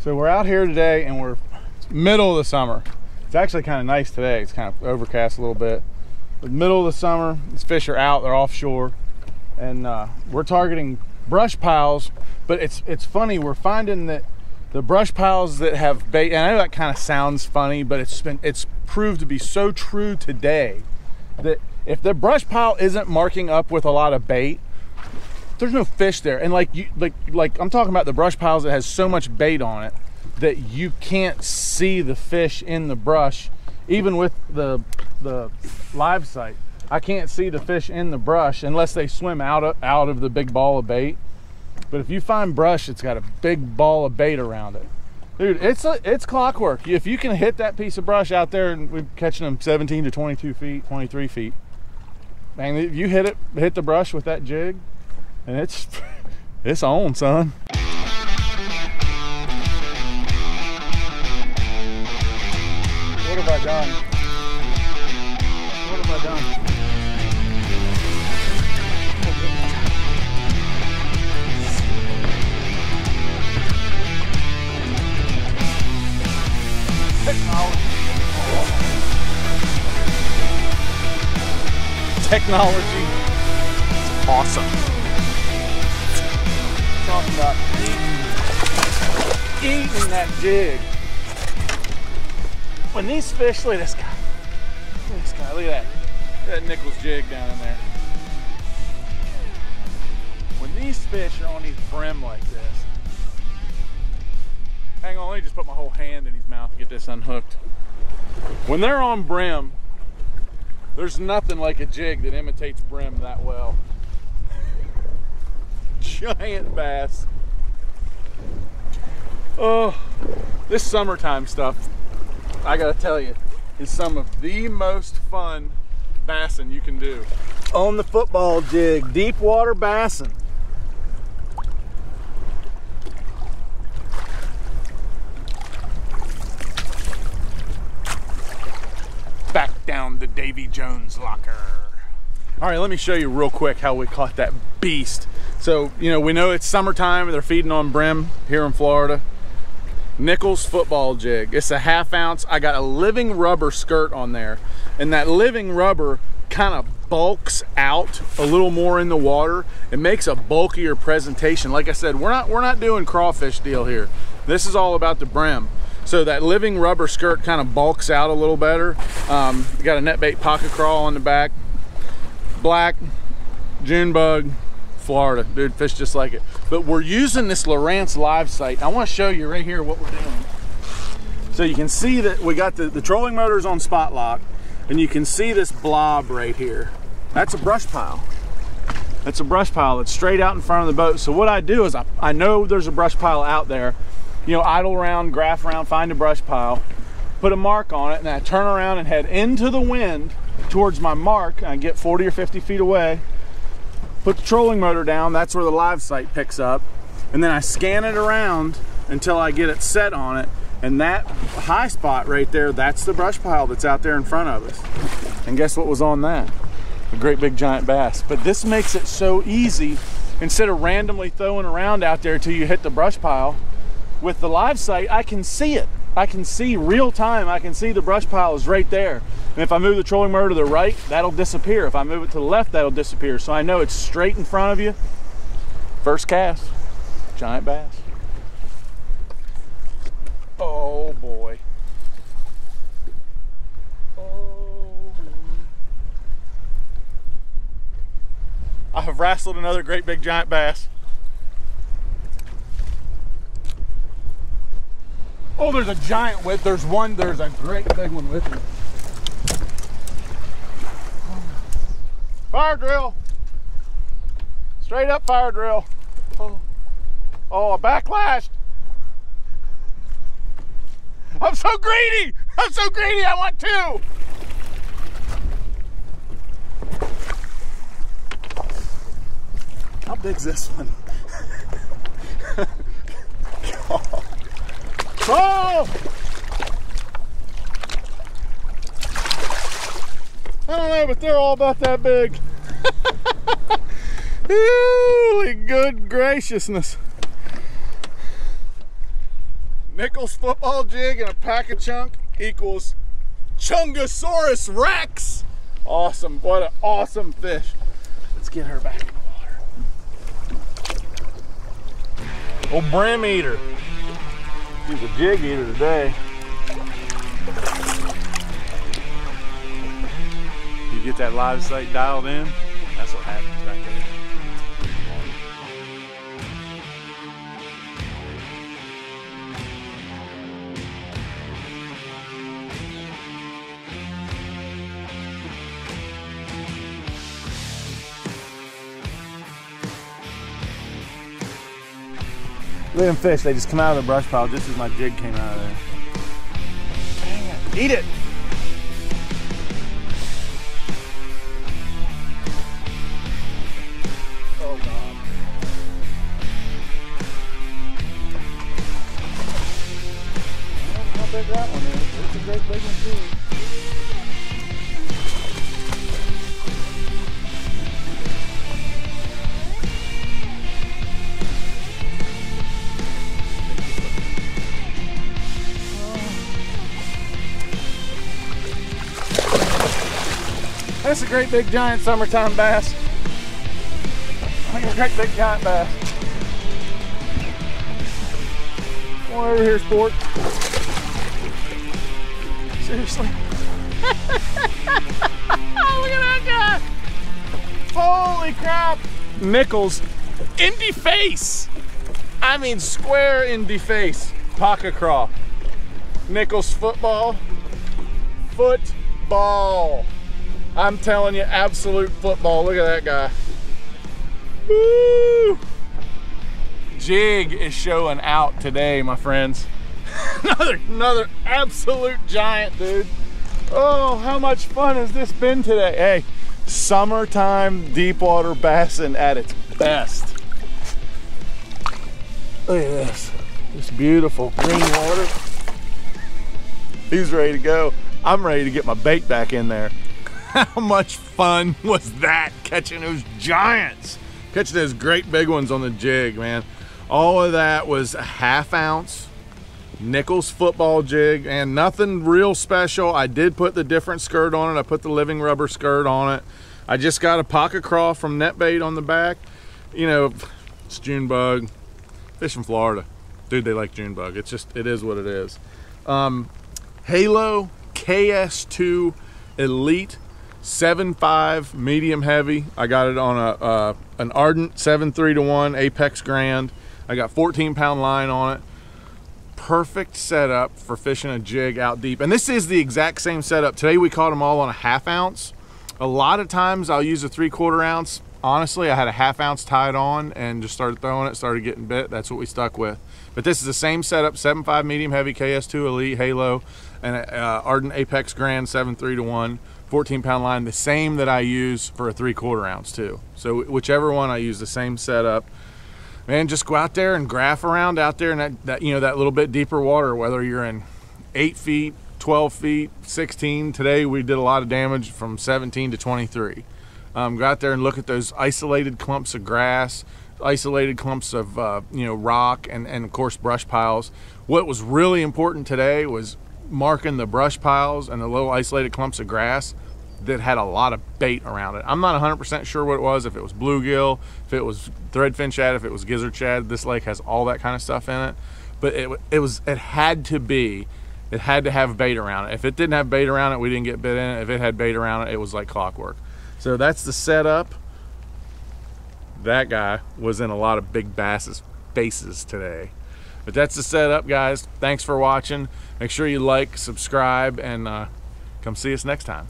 So we're out here today and we're middle of the summer. It's actually kind of nice today. It's kind of overcast a little bit. But middle of the summer, these fish are out, they're offshore. And we're targeting brush piles, but it's funny, we're finding that the brush piles that have bait, and I know that kind of sounds funny, but it's proved to be so true today that if the brush pile isn't marking up with a lot of bait, there's no fish there. And like I'm talking about the brush piles that has so much bait on it that you can't see the fish in the brush. Even with the LiveSight, I can't see the fish in the brush unless they swim out of the big ball of bait. But if you find brush, it's got a big ball of bait around it. Dude, it's clockwork. If you can hit that piece of brush out there, and we're catching them 17 to 22 feet, 23 feet. Man, if you hit the brush with that jig, and it's on, son. What have I done? What have I done? Technology is awesome. Talking about eating that jig. When these fish, look at this guy. Look at this guy. Look at that. Look at that Nichols jig down in there. When these fish are on these brim like this. Hang on, let me just put my whole hand in his mouth and get this unhooked. When they're on brim, there's nothing like a jig that imitates brim that well. Giant bass. Oh, this summertime stuff, I gotta tell you, is some of the most fun bassing you can do. On the football jig, deep water bassing. Back down the Davy Jones locker. All right, let me show you real quick how we caught that beast. So, you know, we know it's summertime, they're feeding on brim here in Florida. Nichols football jig. It's a 1/2 ounce. I got a living rubber skirt on there, and that living rubber kind of bulks out a little more in the water. It makes a bulkier presentation. Like I said, we're not doing crawfish deal here. This is all about the brim. So that living rubber skirt kind of bulks out a little better. Got a netbait Paca Craw on the back. Black, June bug, Florida. Dude, fish just like it. But we're using this Lowrance LiveSight. I want to show you right here what we're doing. So you can see that we got the trolling motors on spot lock, and you can see this blob right here. That's a brush pile. That's a brush pile that's straight out in front of the boat. So what I do is I know there's a brush pile out there. You know, idle around, graph around, find a brush pile, put a mark on it, and then I turn around and head into the wind towards my mark. I get 40 or 50 feet away, put the trolling motor down, that's where the LiveSight picks up, and then I scan it around until I get it set on it, and that high spot right there, that's the brush pile that's out there in front of us. And guess what was on that? A great big giant bass. But this makes it so easy, instead of randomly throwing around out there till you hit the brush pile. With the LiveSight, I can see it. I can see real time. I can see the brush pile is right there. And if I move the trolling motor to the right, that'll disappear. If I move it to the left, that'll disappear. So I know it's straight in front of you. First cast, giant bass. Oh boy. Oh boy. I have wrestled another great big giant bass. Oh, there's a giant with, there's a great big one with me. Fire drill. Straight up fire drill. Oh, I backlashed. I'm so greedy. I'm so greedy, I want two. How big's this one? Oh! I don't know, but they're all about that big. Holy good graciousness. Nichols football jig and a Paca chunk equals Chungosaurus Rex. Awesome, what an awesome fish. Let's get her back in the water. Old brim eater. She's a jig eater today. You get that LiveSight dialed in, that's what happens right there. Look at them fish, they just come out of the brush pile just as my jig came out of there. Dang it. Eat it! Oh God. I don't know how big that one is. It's a great big one too. That's a great big giant summertime bass. Look at a great big giant bass. Come on over here, sport. Seriously. Look at that guy. Holy crap. Nichols in the face. I mean square in the face. Paca Craw. Nichols football. Football. I'm telling you, absolute football. Look at that guy. Woo! Jig is showing out today, my friends. another absolute giant, dude. Oh, how much fun has this been today? Hey, summertime deep water bassing at its best. Look at this. This beautiful green water. He's ready to go. I'm ready to get my bait back in there. How much fun was that, catching those giants? Catching those great big ones on the jig, man. All of that was a 1/2 ounce Nichols football jig and nothing real special. I did put the different skirt on it. I put the living rubber skirt on it. I just got a Paca Craw from netbait on the back. You know, it's June bug. Fish in Florida. Dude, they like June bug. It's just, it is what it is. Halo KS2 Elite 7.5 medium heavy. I got it on an Ardent 7.3-1 Apex Grand. I got 14-pound line on it. Perfect setup for fishing a jig out deep. And this is the exact same setup. Today we caught them all on a 1/2 ounce. A lot of times I'll use a 3/4 ounce. Honestly, I had a 1/2 ounce tied on and just started throwing it, started getting bit. That's what we stuck with. But this is the same setup, 7.5 medium heavy KS2 Elite Halo and Ardent Apex Grand 7.3-1. 14-pound line, the same that I use for a 3/4 ounce too. So whichever one, I use the same setup. Man, just go out there and graph around out there in that you know, that little bit deeper water, whether you're in 8 feet, 12 feet, 16. Today we did a lot of damage from 17 to 23. Go out there and look at those isolated clumps of grass, isolated clumps of you know, rock, and of course brush piles. What was really important today was marking the brush piles and the little isolated clumps of grass that had a lot of bait around it. I'm not 100% sure what it was, if it was bluegill, if it was threadfin shad, if it was gizzard shad. This lake has all that kind of stuff in it, but it had to have bait around it. If it didn't have bait around it, we didn't get bit in it. If it had bait around it, it was like clockwork. So that's the setup. That guy was in a lot of big bass's faces today. But that's the setup, guys. Thanks for watching. Make sure you like, subscribe, and come see us next time.